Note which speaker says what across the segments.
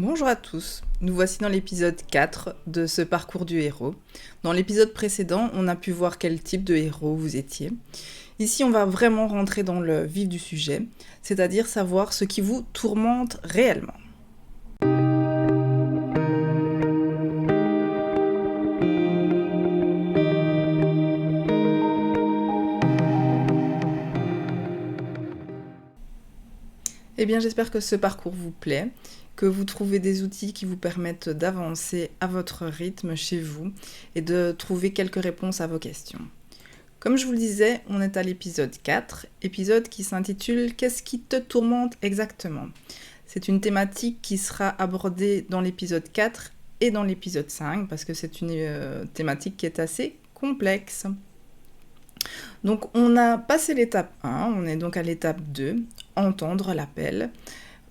Speaker 1: Bonjour à tous, nous voici dans l'épisode 4 de ce parcours du héros. Dans l'épisode précédent, on a pu voir quel type de héros vous étiez. Ici, on va vraiment rentrer dans le vif du sujet, c'est-à-dire savoir ce qui vous tourmente réellement. Eh bien, j'espère que ce parcours vous plaît, que vous trouvez des outils qui vous permettent d'avancer à votre rythme chez vous et de trouver quelques réponses à vos questions. Comme je vous le disais, on est à l'épisode 4, épisode qui s'intitule « Qu'est-ce qui te tourmente exactement ?» C'est une thématique qui sera abordée dans l'épisode 4 et dans l'épisode 5, parce que c'est une thématique qui est assez complexe. Donc on a passé l'étape 1, on est donc à l'étape 2, entendre l'appel.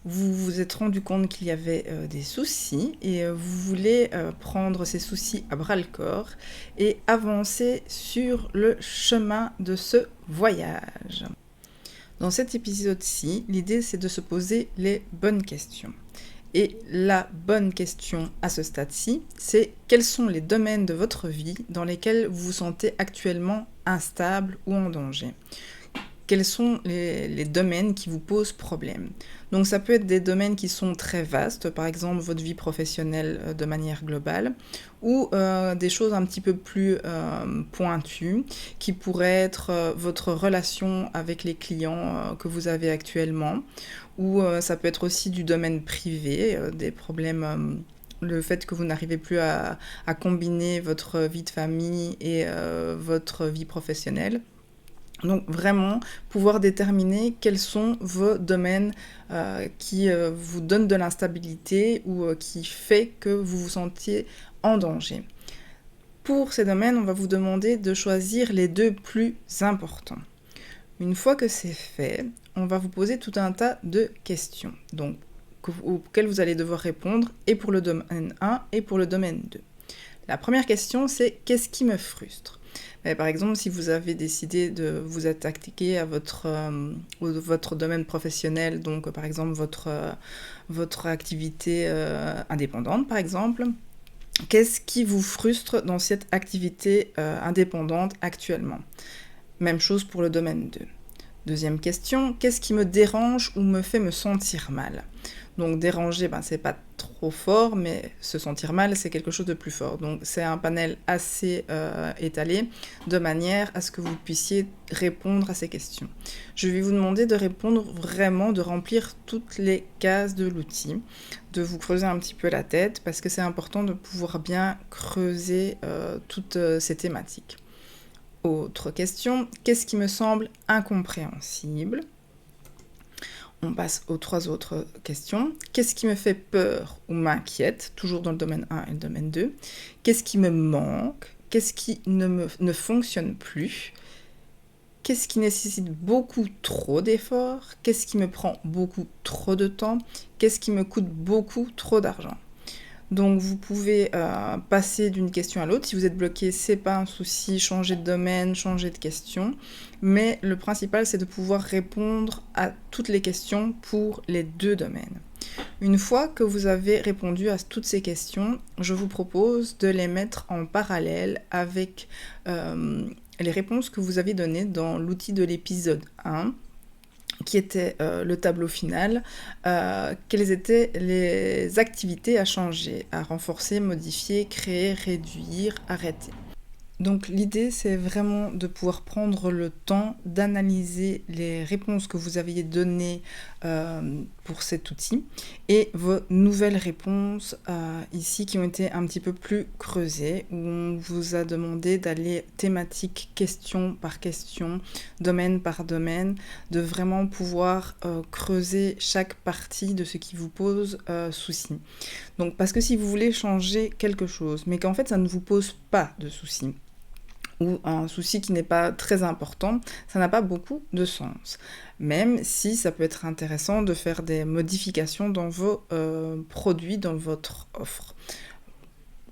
Speaker 1: Vous vous êtes rendu compte qu'il y avait des soucis et vous voulez prendre ces soucis à bras-le-corps et avancer sur le chemin de ce voyage. Dans cet épisode-ci, l'idée c'est de se poser les bonnes questions. Et la bonne question à ce stade-ci, c'est quels sont les domaines de votre vie dans lesquels vous vous sentez actuellement instable ou en danger ? Quels sont les domaines qui vous posent problème ? Donc ça peut être des domaines qui sont très vastes, par exemple votre vie professionnelle de manière globale, ou des choses un petit peu plus pointues, qui pourraient être votre relation avec les clients que vous avez actuellement, ou ça peut être aussi du domaine privé, des problèmes... le fait que vous n'arrivez plus à combiner votre vie de famille et votre vie professionnelle. Donc vraiment, pouvoir déterminer quels sont vos domaines qui vous donnent de l'instabilité ou qui fait que vous vous sentiez en danger. Pour ces domaines, on va vous demander de choisir les deux plus importants. Une fois que c'est fait, on va vous poser tout un tas de questions donc, auxquelles vous allez devoir répondre et pour le domaine 1 et pour le domaine 2. La première question, c'est « Qu'est-ce qui me frustre ?» Par exemple, si vous avez décidé de vous attaquer à votre domaine professionnel, donc par exemple votre activité indépendante, par exemple, qu'est-ce qui vous frustre dans cette activité indépendante actuellement ? Même chose pour le domaine 2. Deuxième question, qu'est-ce qui me dérange ou me fait me sentir mal ? Donc déranger, c'est pas trop fort, mais se sentir mal, c'est quelque chose de plus fort. Donc c'est un panel assez étalé, de manière à ce que vous puissiez répondre à ces questions. Je vais vous demander de répondre vraiment, de remplir toutes les cases de l'outil, de vous creuser un petit peu la tête, parce que c'est important de pouvoir bien creuser toutes ces thématiques. Autre question, qu'est-ce qui me semble incompréhensible ? On passe aux 3 autres questions. Qu'est-ce qui me fait peur ou m'inquiète, toujours dans le domaine 1 et le domaine 2 ? Qu'est-ce qui me manque ? Qu'est-ce qui ne fonctionne plus ? Qu'est-ce qui nécessite beaucoup trop d'efforts ? Qu'est-ce qui me prend beaucoup trop de temps ? Qu'est-ce qui me coûte beaucoup trop d'argent ? Donc vous pouvez passer d'une question à l'autre. Si vous êtes bloqué, c'est pas un souci, changer de domaine, changer de question. Mais le principal, c'est de pouvoir répondre à toutes les questions pour les 2 domaines. Une fois que vous avez répondu à toutes ces questions, je vous propose de les mettre en parallèle avec les réponses que vous avez données dans l'outil de l'épisode 1, qui était le tableau final, quelles étaient les activités à changer, à renforcer, modifier, créer, réduire, arrêter. Donc l'idée, c'est vraiment de pouvoir prendre le temps d'analyser les réponses que vous aviez données pour cet outil et vos nouvelles réponses ici qui ont été un petit peu plus creusées, où on vous a demandé d'aller thématique, question par question, domaine par domaine, de vraiment pouvoir creuser chaque partie de ce qui vous pose souci. Donc parce que si vous voulez changer quelque chose, mais qu'en fait ça ne vous pose pas de souci, ou un souci qui n'est pas très important, ça n'a pas beaucoup de sens. Même si ça peut être intéressant de faire des modifications dans vos produits, dans votre offre,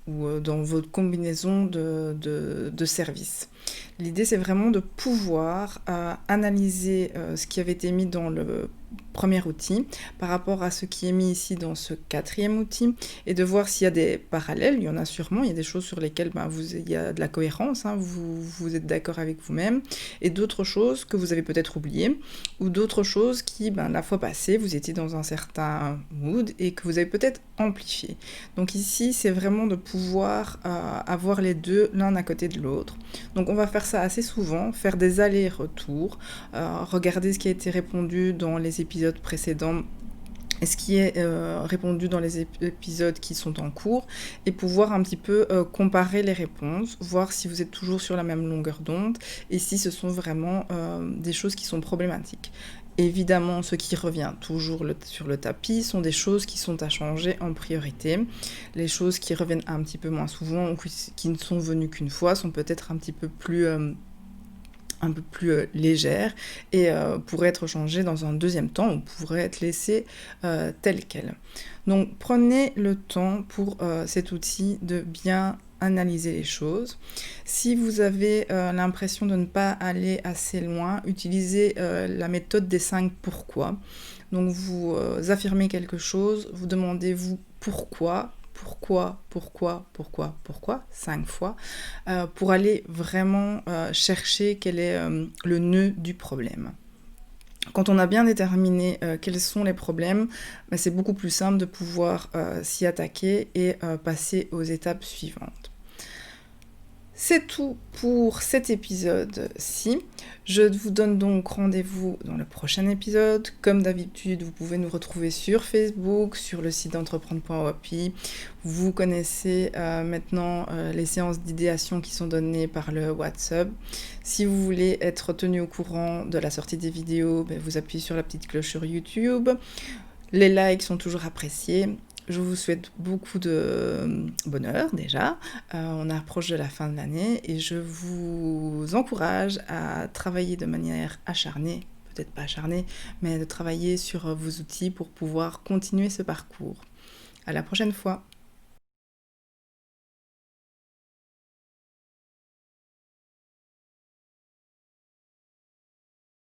Speaker 1: ou dans votre combinaison de services. L'idée, c'est vraiment de pouvoir analyser ce qui avait été mis dans le premier outil par rapport à ce qui est mis ici dans ce quatrième outil et de voir s'il y a des parallèles. Il y en a sûrement, il y a des choses sur lesquelles il y a de la cohérence, hein, vous êtes d'accord avec vous-même, et d'autres choses que vous avez peut-être oubliées, ou d'autres choses qui, la fois passée, vous étiez dans un certain mood et que vous avez peut-être amplifié. Donc ici, c'est vraiment de pouvoir avoir les deux l'un à côté de l'autre. Donc on va faire ça assez souvent, faire des allers-retours, regarder ce qui a été répondu dans les épisodes précédents et ce qui est répondu dans les épisodes qui sont en cours, et pouvoir un petit peu comparer les réponses, voir si vous êtes toujours sur la même longueur d'onde, et si ce sont vraiment des choses qui sont problématiques. Évidemment, ce qui revient toujours sur le tapis sont des choses qui sont à changer en priorité. Les choses qui reviennent un petit peu moins souvent, ou qui ne sont venues qu'une fois, sont peut-être un petit peu plus légère et pourrait être changée dans un deuxième temps ou pourrait être laissée telle qu'elle. Donc prenez le temps pour cet outil de bien analyser les choses. Si vous avez l'impression de ne pas aller assez loin, utilisez la méthode des 5 pourquoi. Donc vous affirmez quelque chose, vous demandez-vous pourquoi, 5 fois, pour aller vraiment chercher quel est le nœud du problème. Quand on a bien déterminé quels sont les problèmes, c'est beaucoup plus simple de pouvoir s'y attaquer et passer aux étapes suivantes. C'est tout pour cet épisode-ci. Je vous donne donc rendez-vous dans le prochain épisode. Comme d'habitude, vous pouvez nous retrouver sur Facebook, sur le site d'entreprendre.wapi. Vous connaissez maintenant les séances d'idéation qui sont données par le WhatsApp. Si vous voulez être tenu au courant de la sortie des vidéos, vous appuyez sur la petite cloche sur YouTube. Les likes sont toujours appréciés. Je vous souhaite beaucoup de bonheur déjà, on approche de la fin de l'année et je vous encourage à travailler de manière acharnée, peut-être pas acharnée, mais de travailler sur vos outils pour pouvoir continuer ce parcours. À la prochaine fois.